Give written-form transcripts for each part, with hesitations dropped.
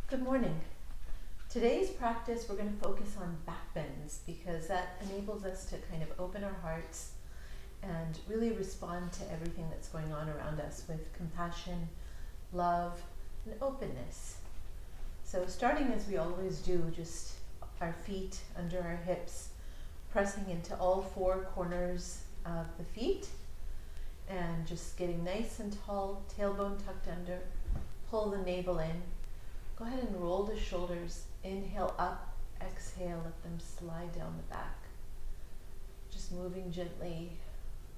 Good morning. Today's practice, we're going to focus on back bends because that enables us to kind of open our hearts and really respond to everything that's going on around us with compassion, love, and openness. So starting as we always do, just our feet under our hips, pressing into all four corners of the feet and just getting nice and tall, tailbone tucked under, pull the navel in. Go ahead and roll the shoulders, inhale up, exhale, let them slide down the back. Just moving gently,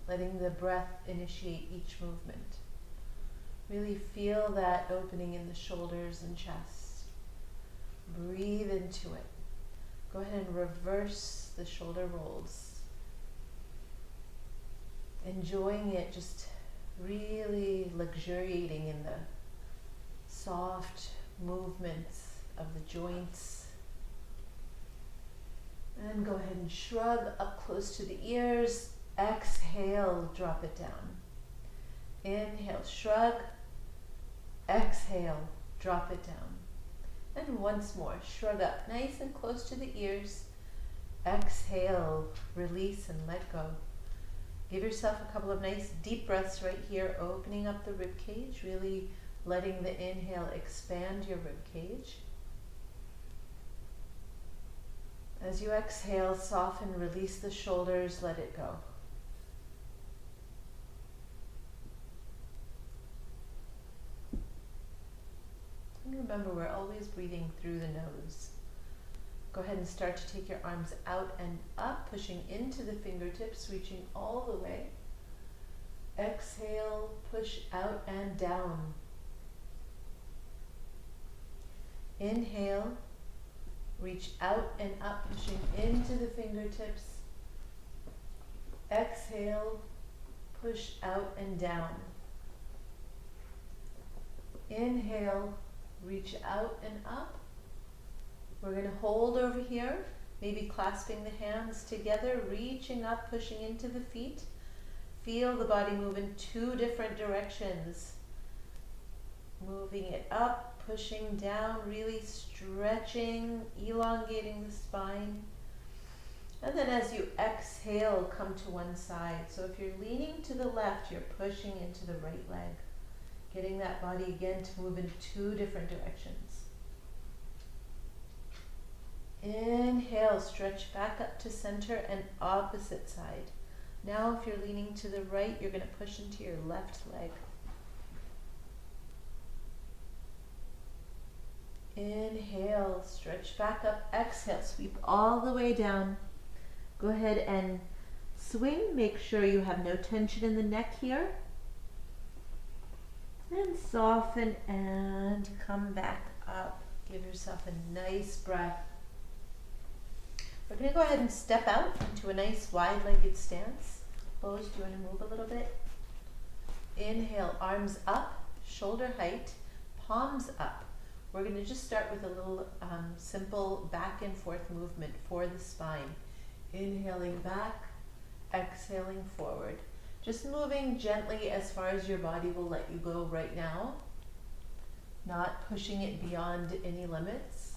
letting the breath initiate each movement. Really feel that opening in the shoulders and chest. Breathe into it. Go ahead and reverse the shoulder rolls. Enjoying it, just really luxuriating in the soft movements of the joints. And go ahead and shrug up close to the ears. Exhale, drop it down. Inhale, shrug. Exhale, drop it down. And once more, shrug up nice and close to the ears. Exhale, release and let go. Give yourself a couple of nice deep breaths right here, opening up the rib cage, really letting the inhale expand your rib cage. As you exhale, soften, release the shoulders, let it go. And remember, we're always breathing through the nose. Go ahead and start to take your arms out and up, pushing into the fingertips, reaching all the way. Exhale, push out and down. Inhale, reach out and up, pushing into the fingertips. Exhale, push out and down. Inhale, reach out and up. We're going to hold over here, maybe clasping the hands together, reaching up, pushing into the feet. Feel the body move in two different directions. Moving it up, pushing down, really stretching, elongating the spine. And then as you exhale, come to one side. So if you're leaning to the left, you're pushing into the right leg. Getting that body again to move in two different directions. Inhale, stretch back up to center and opposite side. Now if you're leaning to the right, you're going to push into your left leg. Inhale, stretch back up, exhale, sweep all the way down. Go ahead and swing, make sure you have no tension in the neck here. And soften and come back up. Give yourself a nice breath. We're going to go ahead and step out into a nice wide-legged stance. Lois, do you want to move a little bit? Inhale, arms up, shoulder height, palms up. We're going to just start with a little simple back and forth movement for the spine. Inhaling back, exhaling forward. Just moving gently as far as your body will let you go right now. Not pushing it beyond any limits.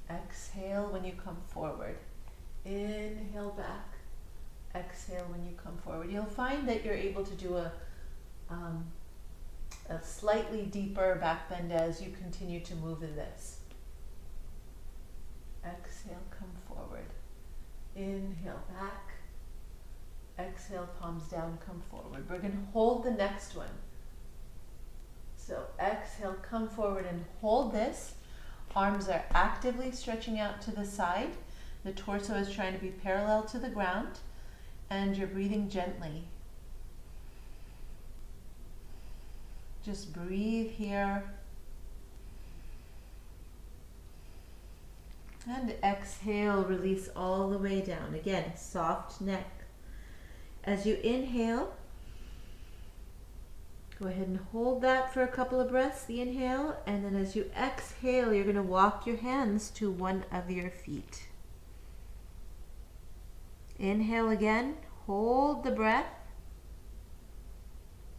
Exhale when you come forward. Inhale back. Exhale when you come forward. You'll find that you're able to do a slightly deeper back bend as you continue to move in this. Exhale, come forward. Inhale back. Exhale, palms down, come forward. We're going to hold the next one. So exhale, come forward and hold this. Arms are actively stretching out to the side. The torso is trying to be parallel to the ground. And you're breathing gently. Just breathe here. And exhale, release all the way down. Again, soft neck. As you inhale, go ahead and hold that for a couple of breaths, the inhale. And then as you exhale, you're going to walk your hands to one of your feet. Inhale again, hold the breath.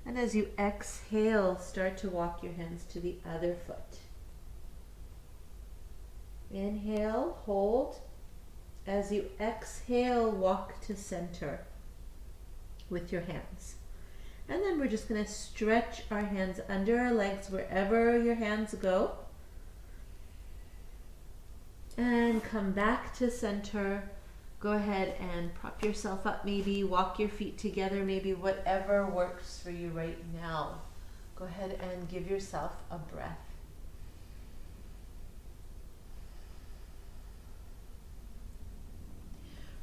And as you exhale, start to walk your hands to the other foot. Inhale, hold. As you exhale, walk to center with your hands. And then we're just going to stretch our hands under our legs wherever your hands go. And come back to center. Go ahead and prop yourself up, maybe walk your feet together, maybe whatever works for you right now. Go ahead and give yourself a breath.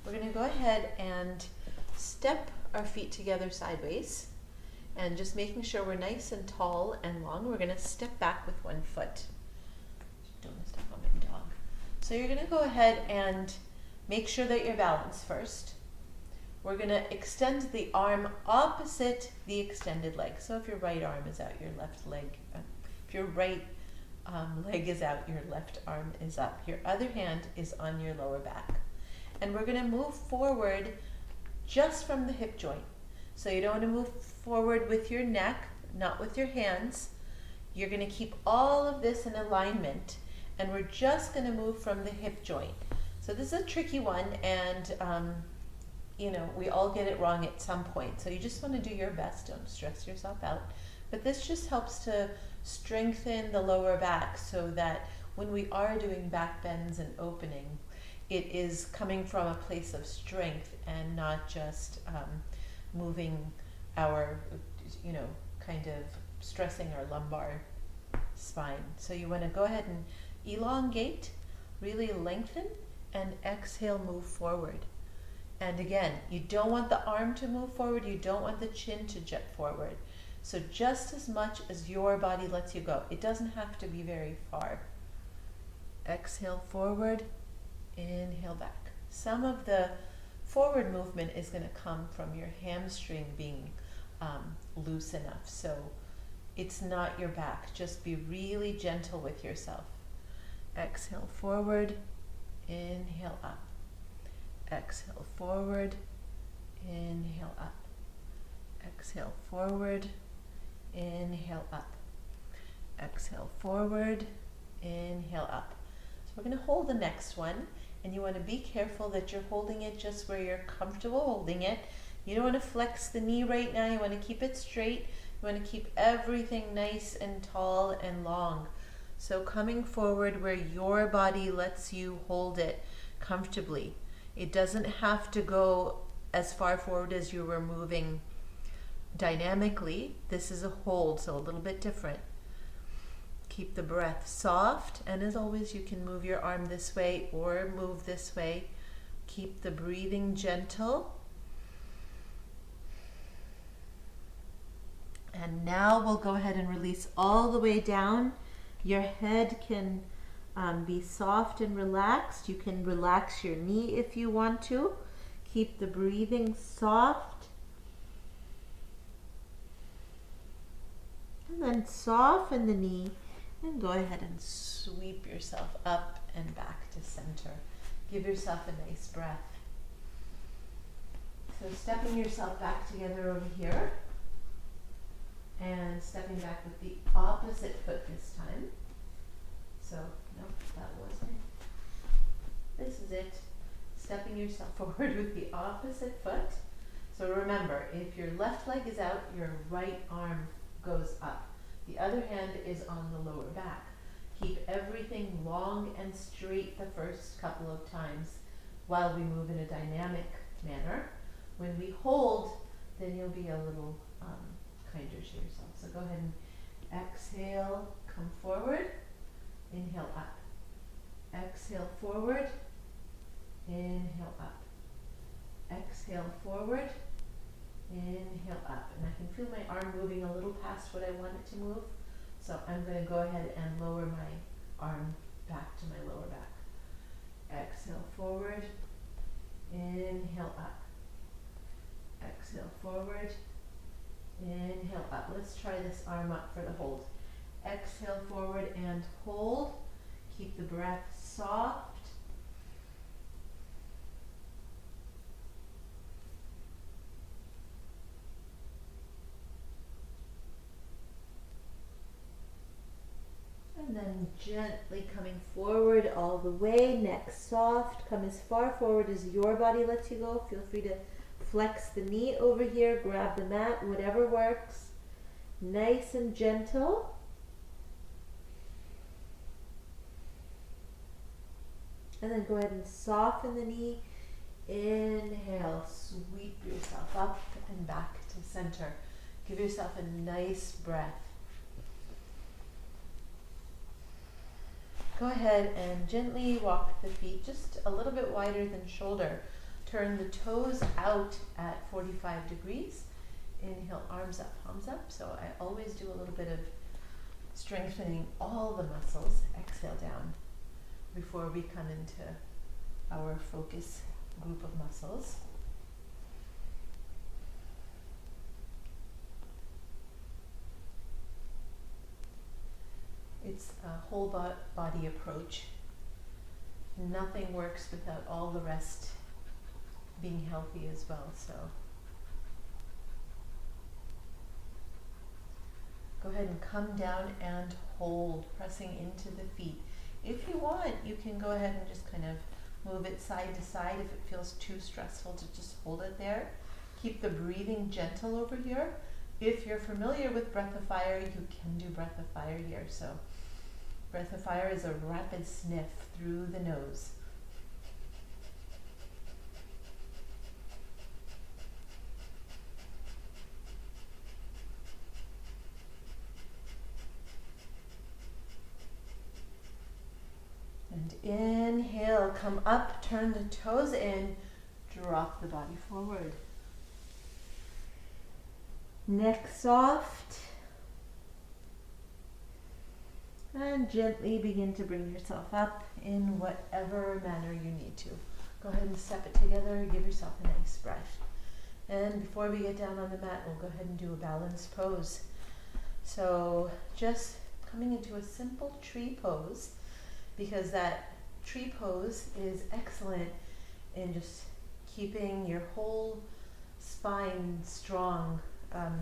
We're going to go ahead and step our feet together sideways, and just making sure we're nice and tall and long. We're going to step back with one foot. Don't want to step on my dog. So you're going to go ahead and make sure that you're balanced first. We're going to extend the arm opposite the extended leg. So if your right arm is out, your left leg, if your right leg is out, your left arm is up. Your other hand is on your lower back. And we're going to move forward just from the hip joint. So you don't want to move forward with your neck, not with your hands. You're going to keep all of this in alignment, and we're just going to move from the hip joint. So this is a tricky one, and we all get it wrong at some point. So you just want to do your best. Don't stress yourself out. But this just helps to strengthen the lower back so that when we are doing back bends and opening, it is coming from a place of strength and not just moving our, kind of stressing our lumbar spine. So you want to go ahead and elongate, really lengthen, and exhale, move forward. And again, you don't want the arm to move forward, you don't want the chin to jet forward. So just as much as your body lets you go. It doesn't have to be very far. Exhale forward, inhale back. Some of the forward movement is going to come from your hamstring being loose enough. So it's not your back. Just be really gentle with yourself. Exhale forward, inhale up. Exhale forward, inhale up. Exhale forward, inhale up. Exhale forward, inhale up. So we're going to hold the next one, and you want to be careful that you're holding it just where you're comfortable holding it. You don't want to flex the knee right now. You want to keep it straight. You want to keep everything nice and tall and long. So coming forward where your body lets you hold it comfortably. It doesn't have to go as far forward as you were moving dynamically. This is a hold, so a little bit different. Keep the breath soft, and as always, you can move your arm this way or move this way. Keep the breathing gentle. And now we'll go ahead and release all the way down. Your head can be soft and relaxed. You can relax your knee if you want to. Keep the breathing soft. And then soften the knee and go ahead and sweep yourself up and back to center. Give yourself a nice breath. So stepping yourself back together over here and stepping back with the opposite foot this time. So, nope, that wasn't it. This is it. Stepping yourself forward with the opposite foot. So remember, if your left leg is out, your right arm goes up. The other hand is on the lower back. Keep everything long and straight the first couple of times while we move in a dynamic manner. When we hold, then you'll be a little kinder to yourself. So go ahead and exhale, come forward, inhale up. Exhale forward, inhale up. Exhale forward, inhale up. And I can feel my arm moving a little past what I want it to move. So I'm going to go ahead and lower my arm back to my lower back. Exhale forward, inhale up. Exhale forward, inhale up. Let's try this arm up for the hold. Exhale forward and hold. Keep the breath soft. And And then gently coming forward all the way, neck soft. Come as far forward as your body lets you go. Feel free to flex the knee over here, grab the mat, whatever works. Nice and gentle. And then go ahead and soften the knee. Inhale, sweep yourself up and back to center. Give yourself a nice breath. Go ahead and gently walk the feet just a little bit wider than shoulder. Turn the toes out at 45 degrees. Inhale, arms up, palms up. So I always do a little bit of strengthening all the muscles. Exhale down before we come into our focus group of muscles. It's a whole body approach. Nothing works without all the rest being healthy as well. So go ahead and come down and hold, pressing into the feet. If you want, you can go ahead and just kind of move it side to side if it feels too stressful to just hold it there. Keep the breathing gentle over here. If you're familiar with breath of fire, you can do breath of fire here. So breath of fire is a rapid sniff through the nose. And inhale, come up, turn the toes in, drop the body forward. Neck soft. And gently begin to bring yourself up in whatever manner you need to. Go ahead and step it together, give yourself a nice breath. And before we get down on the mat, we'll go ahead and do a balanced pose. So just coming into a simple tree pose, because that tree pose is excellent in just keeping your whole spine strong.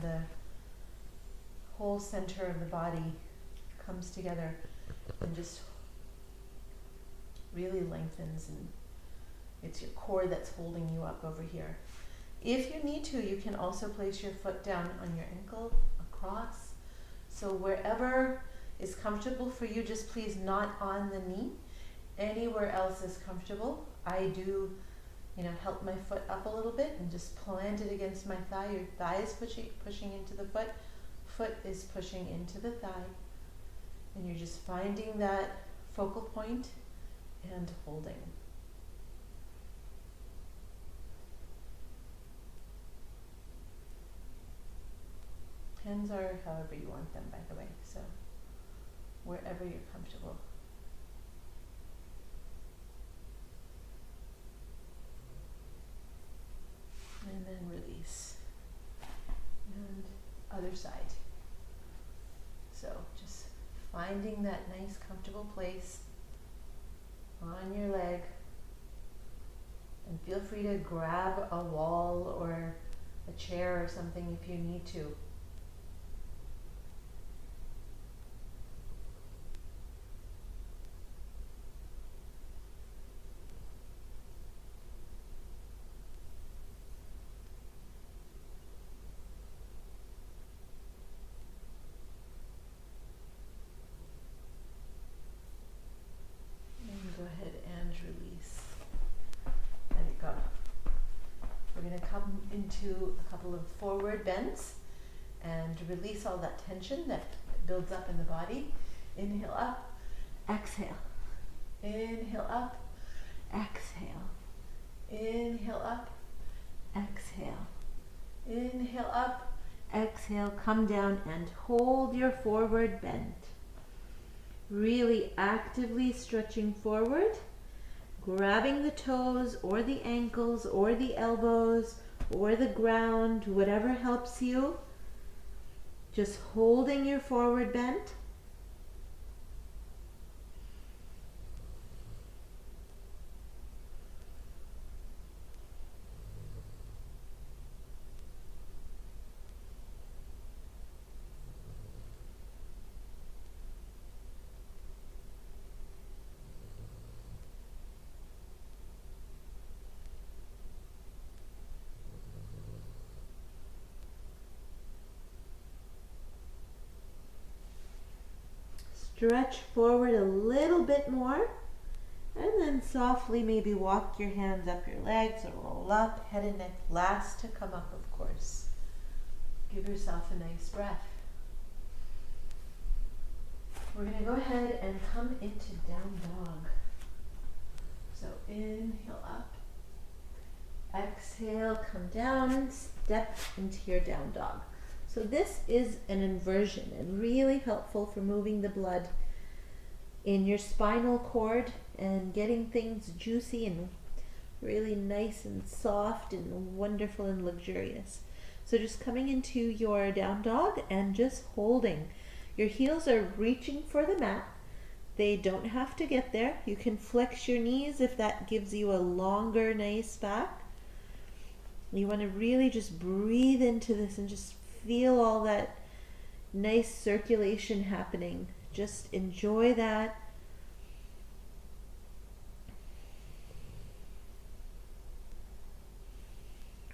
The whole center of the body comes together and just really lengthens, and it's your core that's holding you up over here. If you need to, you can also place your foot down on your ankle across. So wherever is comfortable for you, just please not on the knee. Anywhere else is comfortable. I do, help my foot up a little bit and just plant it against my thigh. Your thigh is pushing into the foot. Foot is pushing into the thigh. And you're just finding that focal point and holding. Hands are however you want them, by the way, so wherever you're comfortable. And then release. And other side. So just finding that nice comfortable place on your leg. And feel free to grab a wall or a chair or something if you need to. Go ahead and release. Let it go. We're going to come into a couple of forward bends and release all that tension that builds up in the body. Inhale up, exhale. Inhale up, exhale. Inhale up, exhale. Inhale up, exhale. Come down and hold your forward bend. Really actively stretching forward, grabbing the toes or the ankles or the elbows or the ground, whatever helps you. Just holding your forward bend. Stretch forward a little bit more, and then softly maybe walk your hands up your legs or roll up, head and neck last to come up, of course. Give yourself a nice breath. We're going to go ahead and come into down dog. So inhale up. Exhale, come down, step into your down dog. So this is an inversion and really helpful for moving the blood in your spinal cord and getting things juicy and really nice and soft and wonderful and luxurious. So just coming into your down dog and just holding. Your heels are reaching for the mat. They don't have to get there. You can flex your knees if that gives you a longer, nice back. You want to really just breathe into this and just feel all that nice circulation happening. Just enjoy that.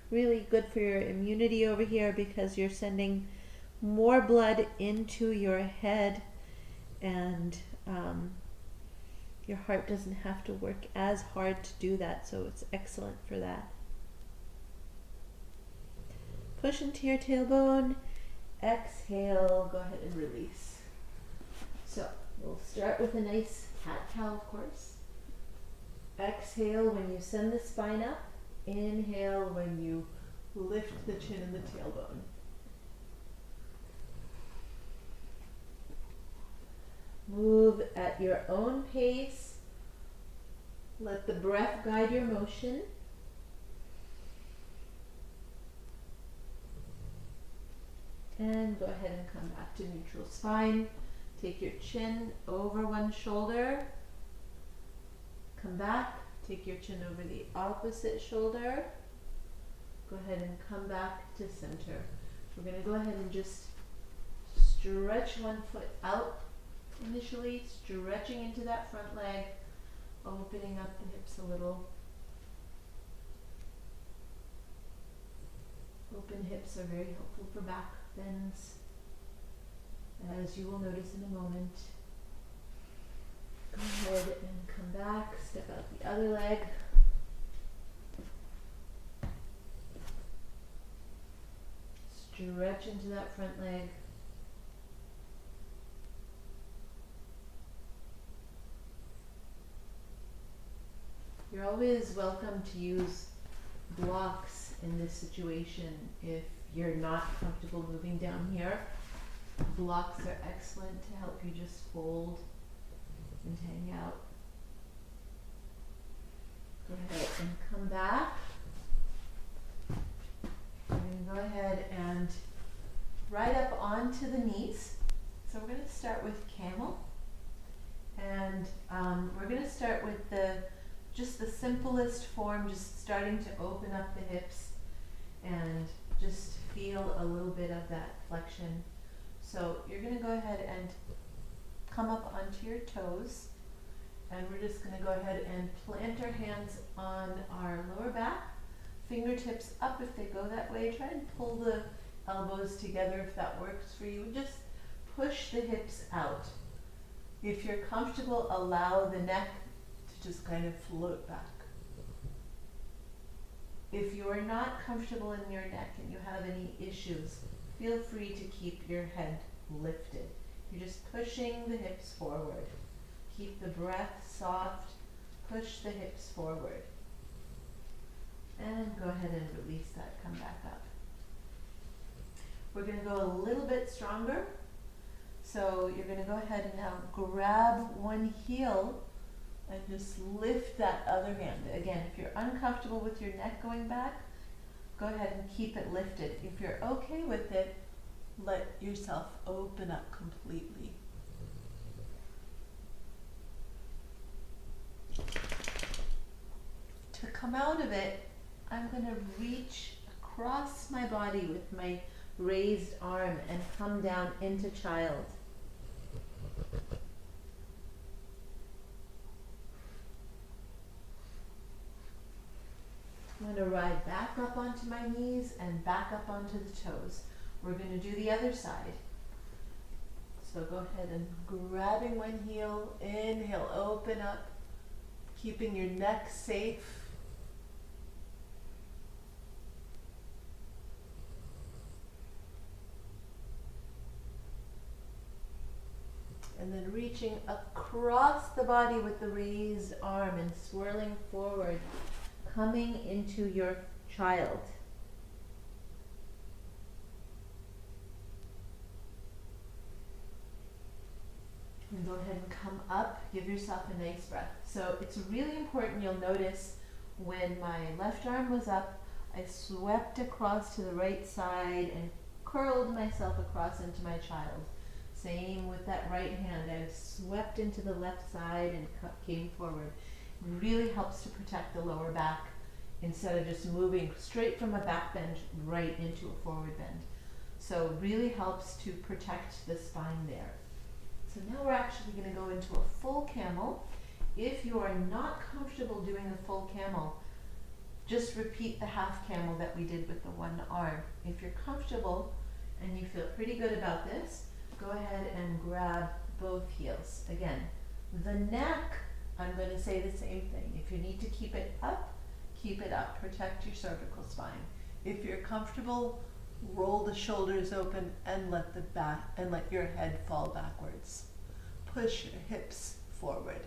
Really good for your immunity over here because you're sending more blood into your head, and your heart doesn't have to work as hard to do that, so it's excellent for that. Push into your tailbone, exhale, go ahead and release. So we'll start with a nice cat-cow, of course. Exhale when you send the spine up. Inhale when you lift the chin and the tailbone. Move at your own pace. Let the breath guide your motion. And go ahead and come back to neutral spine. Take your chin over one shoulder. Come back. Take your chin over the opposite shoulder. Go ahead and come back to center. We're going to go ahead and just stretch one foot out initially, stretching into that front leg, opening up the hips a little. Open hips are very helpful for back bends, as you will notice in a moment. Go ahead and come back, step out the other leg. Stretch into that front leg. You're always welcome to use blocks in this situation if you're not comfortable moving down here. Blocks are excellent to help you just fold and hang out. Go ahead and come back. We're going to go ahead and right up onto the knees. So we're going to start with camel. And we're going to start with just the simplest form, just starting to open up the hips and just feel a little bit of that flexion. So you're going to go ahead and come up onto your toes, and we're just going to go ahead and plant our hands on our lower back, fingertips up if they go that way. Try and pull the elbows together if that works for you. Just push the hips out. If you're comfortable, allow the neck to just kind of float back. If you're not comfortable in your neck and you have any issues, feel free to keep your head lifted. You're just pushing the hips forward. Keep the breath soft. Push the hips forward. And go ahead and release that. Come back up. We're going to go a little bit stronger. So you're going to go ahead and now grab one heel and just lift that other hand. Again, if you're uncomfortable with your neck going back, go ahead and keep it lifted. If you're okay with it, let yourself open up completely. To come out of it, I'm going to reach across my body with my raised arm and come down into child. I'm going to ride back up onto my knees and back up onto the toes. We're going to do the other side. So go ahead and grabbing one heel, inhale, open up, keeping your neck safe. And then reaching across the body with the raised arm and swirling forward, coming into your child. And go ahead and come up, give yourself a nice breath. So it's really important, you'll notice when my left arm was up, I swept across to the right side and curled myself across into my child. Same with that right hand, I swept into the left side and came forward. Really helps to protect the lower back instead of just moving straight from a back bend right into a forward bend. So really helps to protect the spine there. So now we're actually going to go into a full camel. If you are not comfortable doing a full camel, just repeat the half camel that we did with the one arm. If you're comfortable and you feel pretty good about this, go ahead and grab both heels. Again, the neck, I'm going to say the same thing. If you need to keep it up, protect your cervical spine. If you're comfortable, roll the shoulders open and let your head fall backwards. Push your hips forward.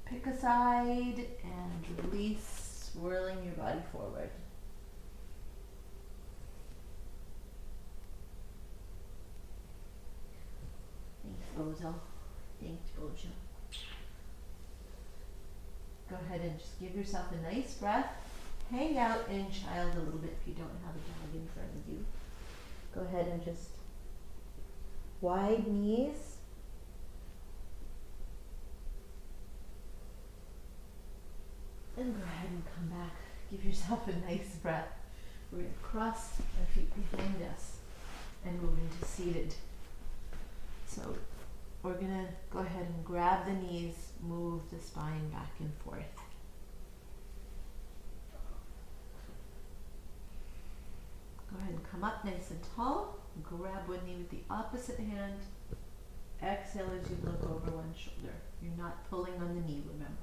Pick a side and release, swirling your body forward. Thanks, Bozo. Thanks, Bozo. Go ahead and just give yourself a nice breath. Hang out in child a little bit if you don't have a dog in front of you. Go ahead and just wide knees. And go ahead and come back. Give yourself a nice breath. We're going to cross our feet behind us and move into seated. So we're going to go ahead and grab the knees, move the spine back and forth. Go ahead and come up nice and tall. Grab one knee with the opposite hand. Exhale as you look over one shoulder. You're not pulling on the knee, remember.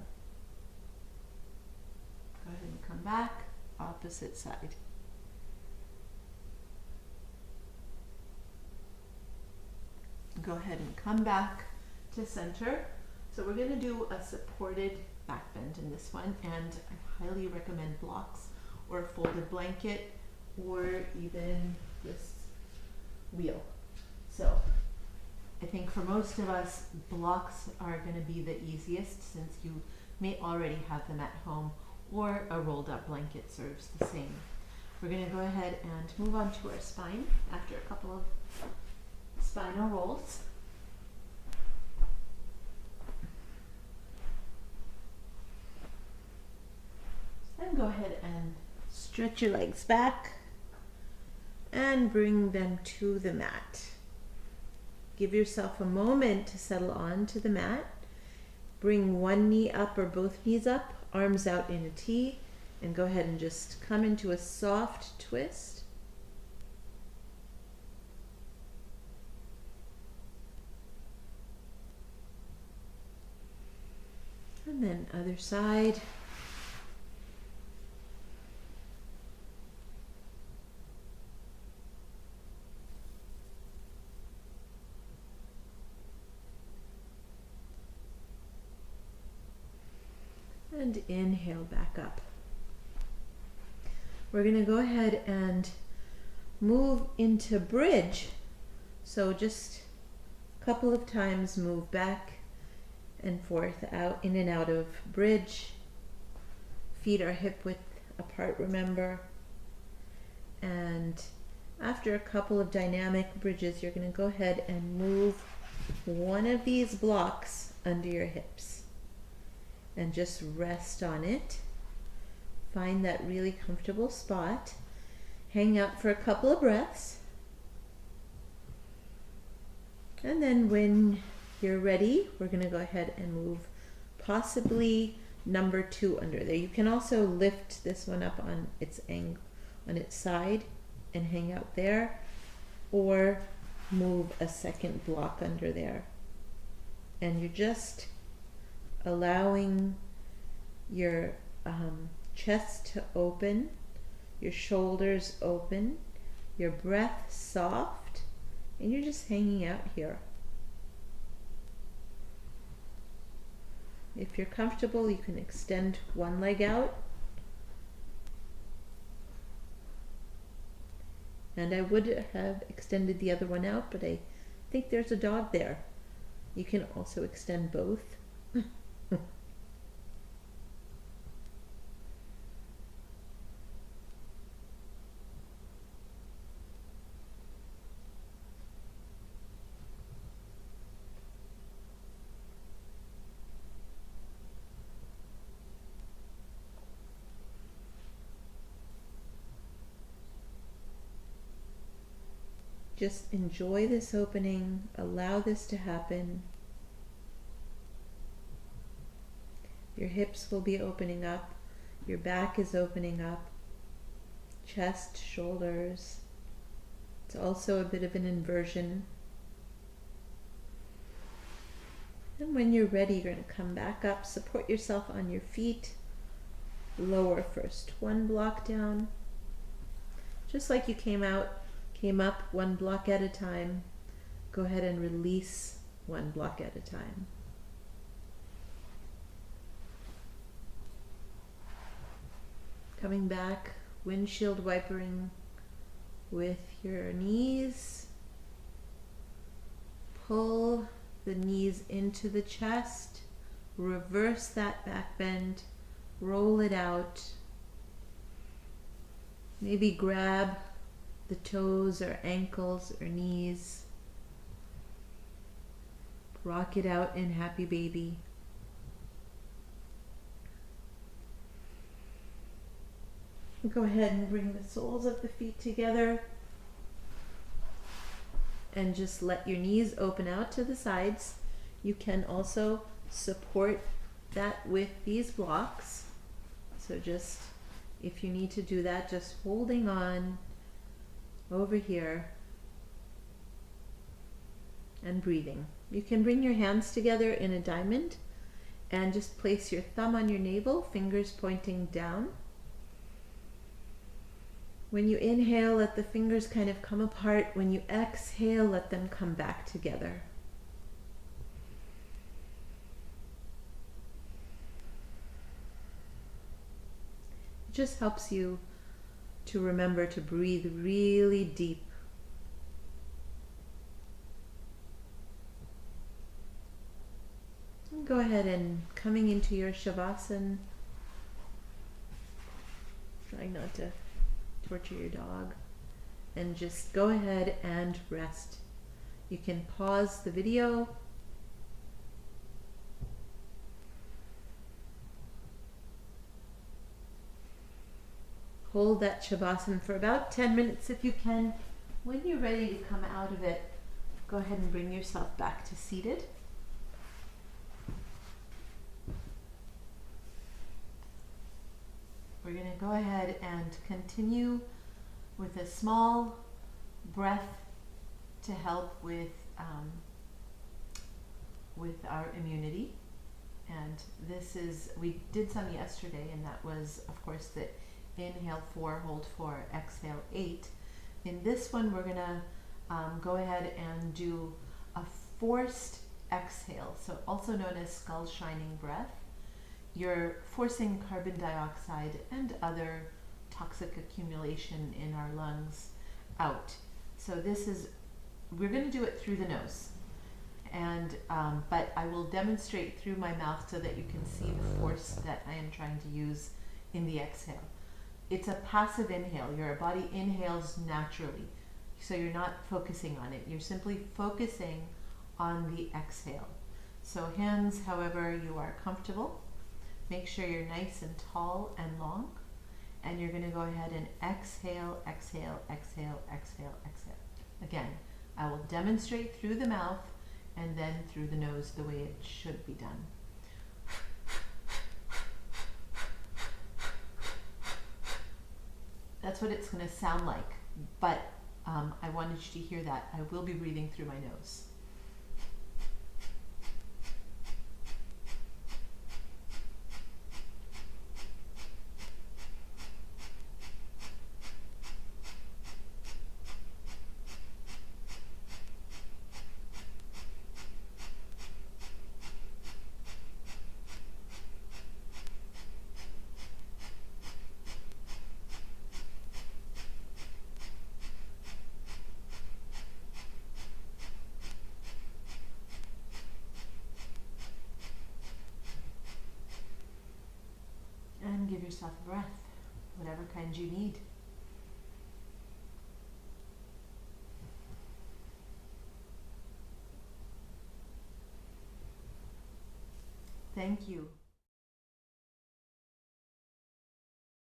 Go ahead and come back, opposite side. Go ahead and come back to center. So we're going to do a supported back bend in this one, and I highly recommend blocks or a folded blanket or even this wheel. So I think for most of us, blocks are going to be the easiest since you may already have them at home, or a rolled up blanket serves the same. We're going to go ahead and move on to our spine after a couple of spinal rolls. Then go ahead and stretch your legs back and bring them to the mat. Give yourself a moment to settle onto the mat. Bring one knee up or both knees up, arms out in a T, and go ahead and just come into a soft twist. And then other side. And inhale back up. We're going to go ahead and move into bridge. So just a couple of times move back and forth, out, in and out of bridge. Feet are hip width apart, remember. And after a couple of dynamic bridges, you're going to go ahead and move one of these blocks under your hips. And just rest on it. Find that really comfortable spot. Hang out for a couple of breaths. And then when you're ready, we're going to go ahead and move possibly number 2 under there. You can also lift this one up on its side and hang out there, or move a second block under there. And you're just allowing your chest to open, your shoulders open, your breath soft, and you're just hanging out here. If you're comfortable, you can extend one leg out. And I would have extended the other one out, but I think there's a dog there. You can also extend both. Just enjoy this opening, allow this to happen. Your hips will be opening up, your back is opening up, chest, shoulders. It's also a bit of an inversion. And when you're ready, you're going to come back up, support yourself on your feet, lower first one block down, just like you came up one block at a time. Go ahead and release one block at a time. Coming back, windshield wipering with your knees. Pull the knees into the chest, reverse that back bend, roll it out. Maybe grab the toes or ankles or knees. Rock it out in happy baby. Go ahead and bring the soles of the feet together and just let your knees open out to the sides. You can also support that with these blocks. So just, if you need to do that, just holding on over here and breathing. You can bring your hands together in a diamond and just place your thumb on your navel, fingers pointing down. When you inhale, let the fingers kind of come apart. When you exhale, let them come back together. It just helps you to remember to breathe really deep. And go ahead and coming into your Shavasana. Trying not to torture your dog. And just go ahead and rest. You can pause the video. Hold that Shavasana for about 10 minutes if you can. When you're ready to come out of it, go ahead and bring yourself back to seated. We're going to go ahead and continue with a small breath to help with our immunity. And this is, we did some yesterday, and that was, of course, the inhale 4, hold 4, exhale 8. In this one, we're going to go ahead and do a forced exhale, so also known as skull shining breath. You're forcing carbon dioxide and other toxic accumulation in our lungs out. So this is, we're going to do it through the nose. And but I will demonstrate through my mouth so that you can see the force that I am trying to use in the exhale. It's a passive inhale. Your body inhales naturally, so you're not focusing on it. You're simply focusing on the exhale. So hands, however you are comfortable. Make sure you're nice and tall and long. And you're going to go ahead and exhale, exhale, exhale, exhale, exhale. Again, I will demonstrate through the mouth and then through the nose the way it should be done. That's what it's going to sound like, but I wanted you to hear that. I will be breathing through my nose. And give yourself a breath, whatever kind you need. Thank you.